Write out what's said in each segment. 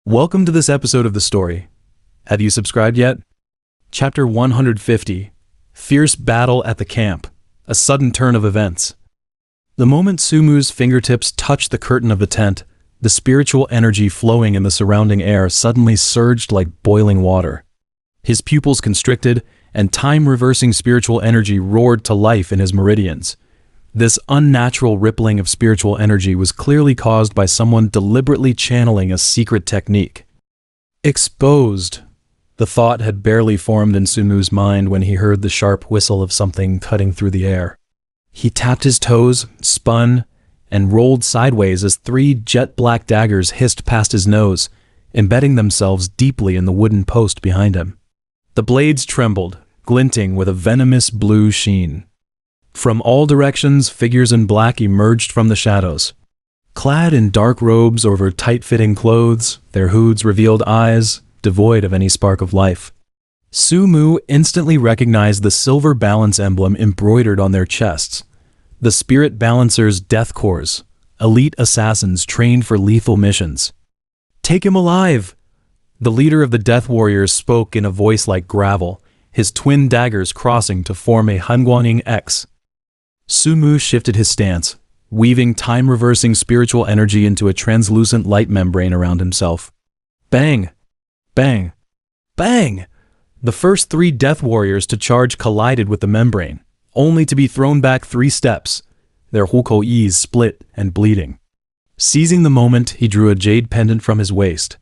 Welcome to this episode of the story. Have you subscribed yet? Chapter 150, Fierce Battle at the Camp, a Sudden Turn of Events. The moment Sumu's fingertips touched the curtain of the tent, the spiritual energy flowing in the surrounding air suddenly surged like boiling water. His pupils constricted, and time-reversing spiritual energy roared to life in his meridians. This unnatural rippling of spiritual energy was clearly caused by someone deliberately channeling a secret technique. Exposed. The thought had barely formed in Sumu's mind when he heard the sharp whistle of something cutting through the air. He tapped his toes, spun, and rolled sideways as 3 jet-black daggers hissed past his nose, embedding themselves deeply in the wooden post behind him. The blades trembled, glinting with a venomous blue sheen. From all directions, figures in black emerged from the shadows. Clad in dark robes over tight-fitting clothes, their hoods revealed eyes, devoid of any spark of life. Sumu instantly recognized the silver balance emblem embroidered on their chests. The Spirit Balancer's Death Corps, elite assassins trained for lethal missions. "Take him alive!" The leader of the Death Warriors spoke in a voice like gravel, his twin daggers crossing to form a Hanguaning X. Sumu shifted his stance, weaving time-reversing spiritual energy into a translucent light membrane around himself. Bang! Bang! Bang! The first 3 Death Warriors to charge collided with the membrane, only to be thrown back 3 steps, their hukou-is split and bleeding. Seizing the moment, he drew a jade pendant from his waist.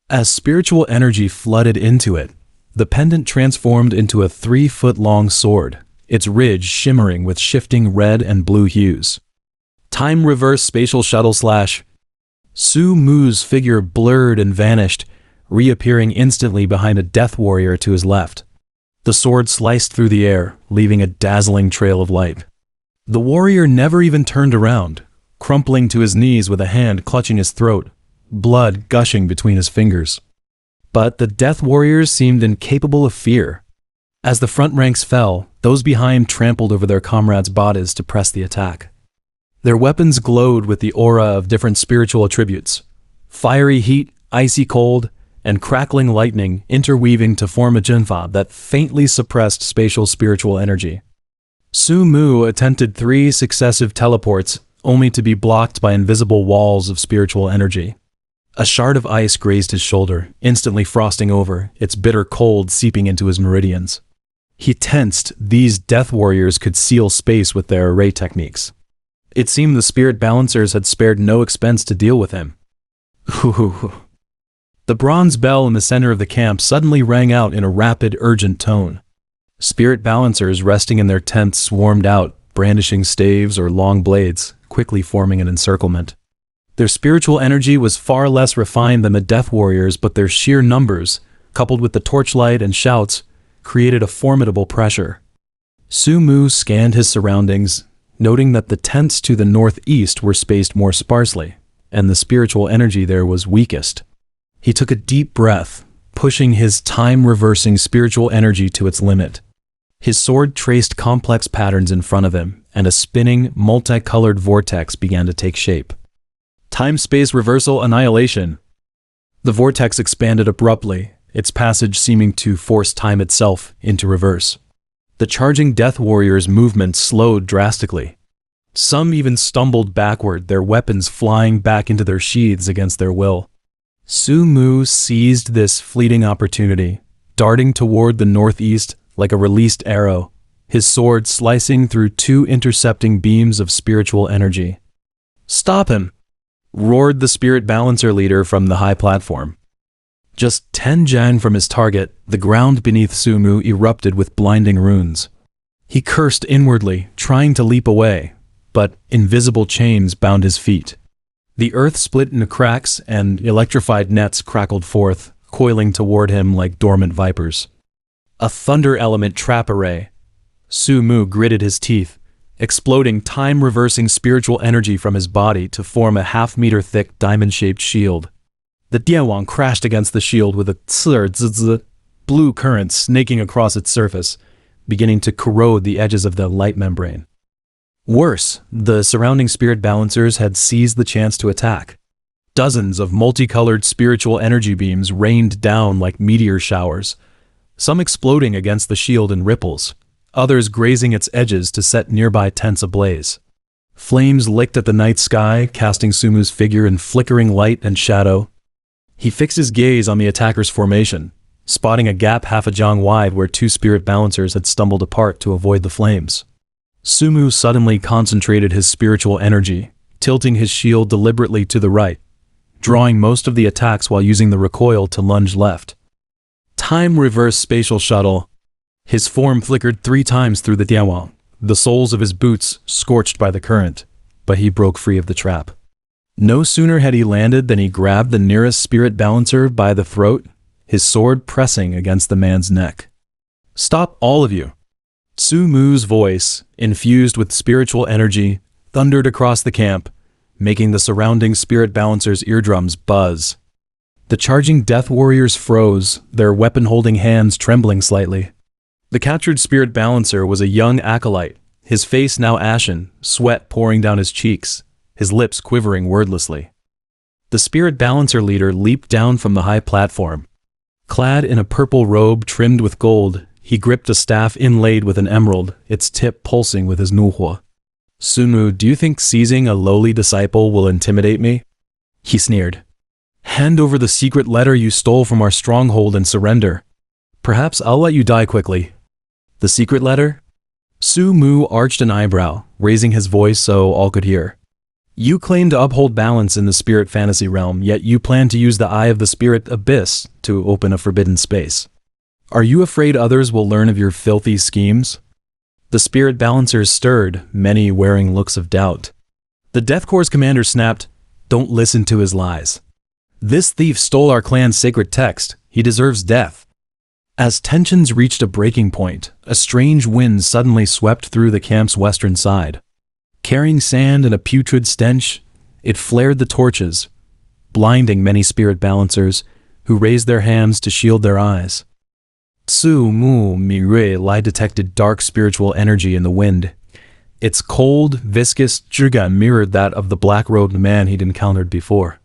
As spiritual energy flooded into it, the pendant transformed into a 3-foot-long sword, its ridge shimmering with shifting red and blue hues. Time-reverse spatial shuttle slash. Sumu's figure blurred and vanished, reappearing instantly behind a Death Warrior to his left. The sword sliced through the air, leaving a dazzling trail of light. The warrior never even turned around, crumpling to his knees with a hand clutching his throat, blood gushing between his fingers. But the Death Warriors seemed incapable of fear. As the front ranks fell, those behind trampled over their comrades' bodies to press the attack. Their weapons glowed with the aura of different spiritual attributes: fiery heat, icy cold, and crackling lightning interweaving to form a jinfa that faintly suppressed spatial spiritual energy. Sumu attempted 3 successive teleports, only to be blocked by invisible walls of spiritual energy. A shard of ice grazed his shoulder, instantly frosting over, its bitter cold seeping into his meridians. He tensed. These Death Warriors could seal space with their array techniques. It seemed the Spirit Balancers had spared no expense to deal with him. The bronze bell in the center of the camp suddenly rang out in a rapid, urgent tone. Spirit Balancers resting in their tents swarmed out, brandishing staves or long blades, quickly forming an encirclement. Their spiritual energy was far less refined than the Death Warriors, but their sheer numbers, coupled with the torchlight and shouts, created a formidable pressure. Sumu scanned his surroundings, noting that the tents to the northeast were spaced more sparsely, and the spiritual energy there was weakest. He took a deep breath, pushing his time-reversing spiritual energy to its limit. His sword traced complex patterns in front of him, and a spinning, multicolored vortex began to take shape. Time-space reversal annihilation. The vortex expanded abruptly, its passage seeming to force time itself into reverse. The charging Death Warriors' movement slowed drastically. Some even stumbled backward, their weapons flying back into their sheaths against their will. Sumu seized this fleeting opportunity, darting toward the northeast like a released arrow, his sword slicing through 2 intercepting beams of spiritual energy. "Stop him!" roared the Spirit Balancer leader from the high platform. Just 10 jan from his target, the ground beneath Sumu erupted with blinding runes. He cursed inwardly, trying to leap away, but invisible chains bound his feet. The earth split into cracks, and electrified nets crackled forth, coiling toward him like dormant vipers. A thunder element trap array. Sumu gritted his teeth, exploding time-reversing spiritual energy from his body to form a half-meter-thick diamond-shaped shield. The Dianwang crashed against the shield with a zzz, blue current snaking across its surface, beginning to corrode the edges of the light membrane. Worse, the surrounding Spirit Balancers had seized the chance to attack. Dozens of multicolored spiritual energy beams rained down like meteor showers, some exploding against the shield in ripples, others grazing its edges to set nearby tents ablaze. Flames licked at the night sky, casting Sumu's figure in flickering light and shadow. He fixed his gaze on the attacker's formation, spotting a gap half a jang wide where two spirit balancers had stumbled apart to avoid the flames. Sumu suddenly concentrated his spiritual energy, tilting his shield deliberately to the right, drawing most of the attacks while using the recoil to lunge left. Time reverse spatial shuttle. His form flickered 3 times through the diawang, the soles of his boots scorched by the current, but he broke free of the trap. No sooner had he landed than he grabbed the nearest spirit balancer by the throat, his sword pressing against the man's neck. "Stop, all of you!" Sumu's voice, infused with spiritual energy, thundered across the camp, making the surrounding spirit balancers' eardrums buzz. The charging death warriors froze, their weapon-holding hands trembling slightly. The captured spirit balancer was a young acolyte, his face now ashen, sweat pouring down his cheeks, his lips quivering wordlessly. The spirit balancer leader leaped down from the high platform. Clad in a purple robe trimmed with gold, he gripped a staff inlaid with an emerald, its tip pulsing with his nuhua. "Sumu, do you think seizing a lowly disciple will intimidate me?" He sneered. "Hand over the secret letter you stole from our stronghold and surrender. Perhaps I'll let you die quickly." "The secret letter?" Sumu arched an eyebrow, raising his voice so all could hear. "You claim to uphold balance in the spirit fantasy realm, yet you plan to use the Eye of the Spirit Abyss to open a forbidden space. Are you afraid others will learn of your filthy schemes?" The spirit balancers stirred, many wearing looks of doubt. The Death Corps commander snapped, "Don't listen to his lies. This thief stole our clan's sacred text. He deserves death." As tensions reached a breaking point, a strange wind suddenly swept through the camp's western side. Carrying sand and a putrid stench, it flared the torches, blinding many spirit balancers, who raised their hands to shield their eyes. Sumu Mirui Lai detected dark spiritual energy in the wind. Its cold, viscous zhigan mirrored that of the black-robed man he'd encountered before.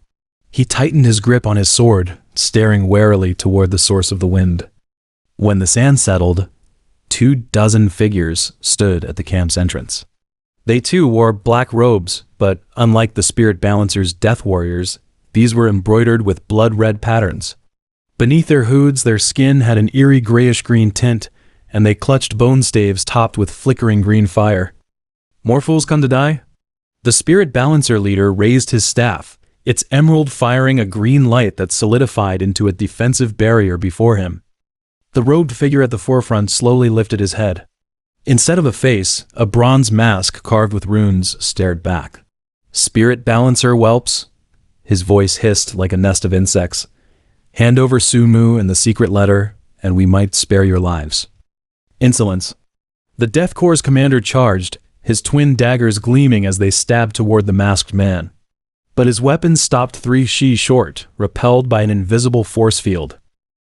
He tightened his grip on his sword, staring warily toward the source of the wind. When the sand settled, 24 figures stood at the camp's entrance. They too wore black robes, but unlike the spirit balancer's death warriors, these were embroidered with blood-red patterns. Beneath their hoods, their skin had an eerie grayish-green tint, and they clutched bone staves topped with flickering green fire. "More fools come to die?" The spirit balancer leader raised his staff, its emerald firing a green light that solidified into a defensive barrier before him. The robed figure at the forefront slowly lifted his head. Instead of a face, a bronze mask carved with runes stared back. "Spirit balancer whelps?" His voice hissed like a nest of insects. "Hand over Sumu and the secret letter, and we might spare your lives." Insolence. The Death Corps' commander charged, his twin daggers gleaming as they stabbed toward the masked man. But his weapons stopped 3 shi short, repelled by an invisible force field.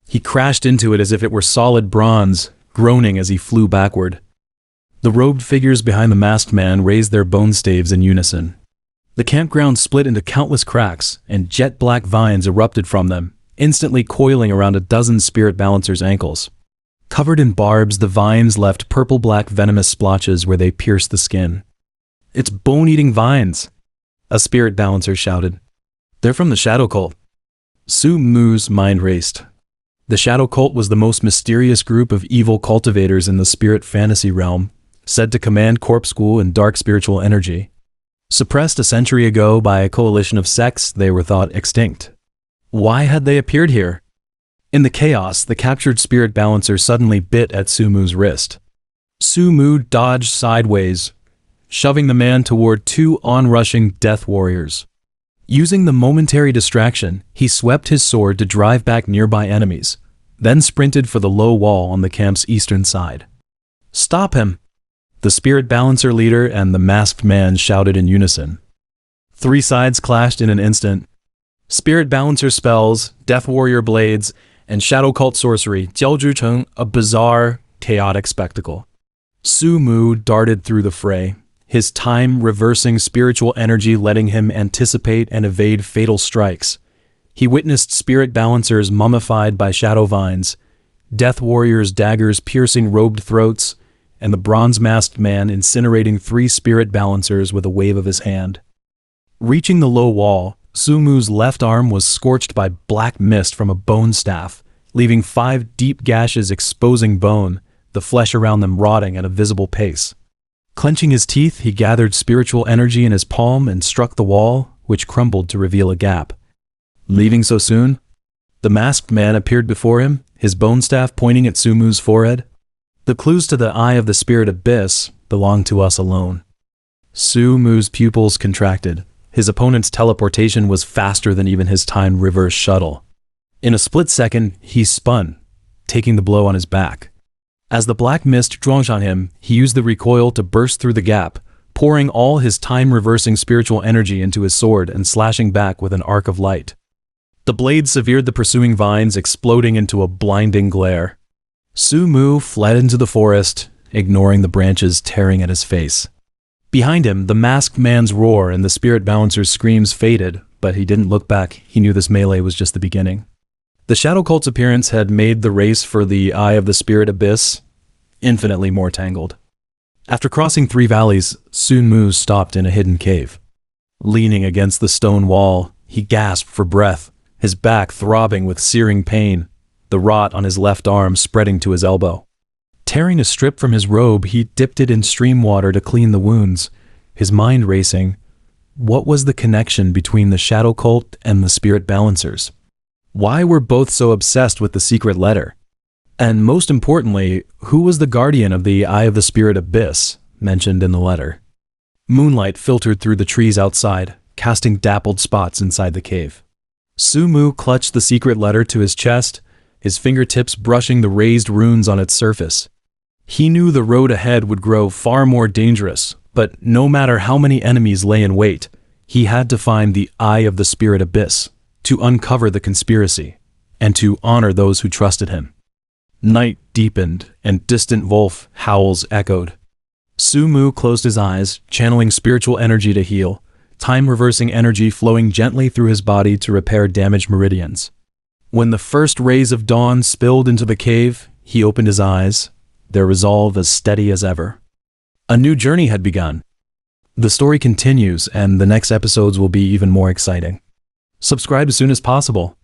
He crashed into it as if it were solid bronze, groaning as he flew backward. The robed figures behind the masked man raised their bone staves in unison. The campground split into countless cracks, and jet-black vines erupted from them, instantly coiling around a dozen spirit balancers' ankles. Covered in barbs, the vines left purple-black venomous splotches where they pierced the skin. "It's bone-eating vines!" a spirit balancer shouted. "They're from the Shadow Cult." Sumu's mind raced. The Shadow Cult was the most mysterious group of evil cultivators in the spirit fantasy realm, said to command corpse school and dark spiritual energy. Suppressed a century ago by a coalition of sects, they were thought extinct. Why had they appeared here? In the chaos, the captured spirit balancer suddenly bit at Sumu's wrist. Sumu dodged sideways, shoving the man toward 2 onrushing death warriors. Using the momentary distraction, he swept his sword to drive back nearby enemies, then sprinted for the low wall on the camp's eastern side. "Stop him!" The spirit balancer leader and the masked man shouted in unison. 3 sides clashed in an instant. Spirit balancer spells, death warrior blades, and shadow cult sorcery, jiaozhucheng, a bizarre, chaotic spectacle. Sumu darted through the fray, his time-reversing spiritual energy letting him anticipate and evade fatal strikes. He witnessed spirit balancers mummified by shadow vines, death warriors' daggers piercing robed throats, and the bronze-masked man incinerating 3 spirit balancers with a wave of his hand. Reaching the low wall, Su Mu's left arm was scorched by black mist from a bone staff, leaving 5 deep gashes exposing bone, the flesh around them rotting at a visible pace. Clenching his teeth, he gathered spiritual energy in his palm and struck the wall, which crumbled to reveal a gap. Leaving so soon? The masked man appeared before him, his bone staff pointing at Su Mu's forehead. The clues to the Eye of the Spirit Abyss belong to us alone. Su Mu's pupils contracted. His opponent's teleportation was faster than even his time reverse shuttle. In a split second, he spun, taking the blow on his back. As the black mist drove on him, he used the recoil to burst through the gap, pouring all his time-reversing spiritual energy into his sword and slashing back with an arc of light. The blade severed the pursuing vines, exploding into a blinding glare. Su Mu fled into the forest, ignoring the branches tearing at his face. Behind him, the masked man's roar and the spirit balancer's screams faded, but he didn't look back. He knew this melee was just the beginning. The Shadow Cult's appearance had made the race for the Eye of the Spirit Abyss infinitely more tangled. After crossing 3 valleys, Su Mu stopped in a hidden cave. Leaning against the stone wall, he gasped for breath, his back throbbing with searing pain, the rot on his left arm spreading to his elbow. Tearing a strip from his robe, he dipped it in stream water to clean the wounds, his mind racing. What was the connection between the Shadow Cult and the Spirit Balancers? Why were both so obsessed with the secret letter? And most importantly, who was the guardian of the Eye of the Spirit Abyss mentioned in the letter? Moonlight filtered through the trees outside, casting dappled spots inside the cave. Su Mu clutched the secret letter to his chest, his fingertips brushing the raised runes on its surface. He knew the road ahead would grow far more dangerous, but no matter how many enemies lay in wait, he had to find the Eye of the Spirit Abyss, to uncover the conspiracy, and to honor those who trusted him. Night deepened, and distant wolf howls echoed. Su Mu closed his eyes, channeling spiritual energy to heal, time-reversing energy flowing gently through his body to repair damaged meridians. When the first rays of dawn spilled into the cave, he opened his eyes, their resolve as steady as ever. A new journey had begun. The story continues, and the next episodes will be even more exciting. Subscribe as soon as possible.